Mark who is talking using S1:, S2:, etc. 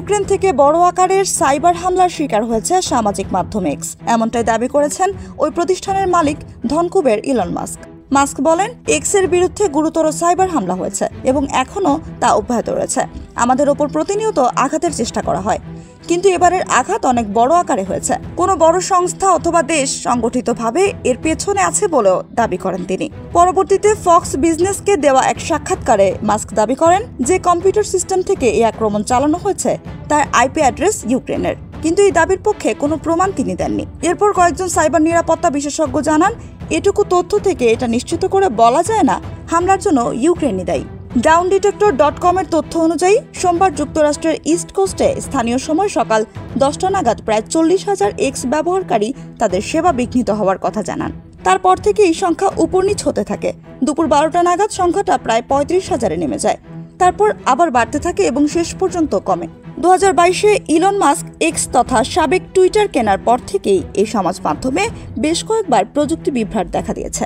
S1: Ukraine থেকে বড় আকারের সাইবার হামলার শিকার হয়েছে সামাজিক মাধ্যম এক্স, এমনটাই দাবি করেছেন ওই প্রতিষ্ঠানের মালিক ধনকুবের ইলন মাস্ক। মাস্ক বলেন, এক্সের বিরুদ্ধে গুরুতর সাইবার হামলা হয়েছে এবং এখনও তা অব্যাহত রয়েছে। আমাদের ওপর প্রতিনিয়ত আঘাতের চেষ্টা করা হয়, কিন্তু এবারের আঘাত অনেক বড় আকারে হয়েছে। কোনো বড় সংস্থা অথবা দেশ সংগঠিতভাবে এর পেছনে আছে বলেও দাবি করেন তিনি। পরবর্তীতে ফক্স বিজনেসকে দেওয়া এক সাক্ষাৎকারে মাস্ক দাবি করেন যে কম্পিউটার সিস্টেম থেকে এই আক্রমণ চালানো হয়েছে তার আইপি অ্যাড্রেস ইউক্রেনের, কিন্তু এই দাবির পক্ষে কোনো প্রমাণ তিনি দেননি। এরপর কয়েকজন সাইবার নিরাপত্তা বিশেষজ্ঞ জানান, এটুকু তথ্য থেকে এটা নিশ্চিত করে বলা যায় না হামলার জন্য ইউক্রেনই দায়ী। ডাউনডিটেক্টর.com এর তথ্য অনুযায়ী সোমবার যুক্তরাষ্ট্রের ইস্ট কোস্টে স্থানীয় সময় সকাল 10টা নাগাদ প্রায় 40,000 এক্স ব্যবহারকারী তাদের সেবা বিঘ্নিত হওয়ার কথা জানান। তারপর থেকে এই সংখ্যা উপর-নিচ হতে থাকে। দুপুর 12টা নাগাদ সংখ্যাটা প্রায় 35,000-এ নেমে যায়, তারপর আবার বাড়তে থাকে এবং শেষ পর্যন্ত কমে। 2022-এ ইলন মাস্ক এক্স তথা সাবেক টুইটার কেনার পর থেকেই এই সমাজ মাধ্যমে বেশ কয়েকবার প্রযুক্তি বিভ্রাট দেখা দিয়েছে।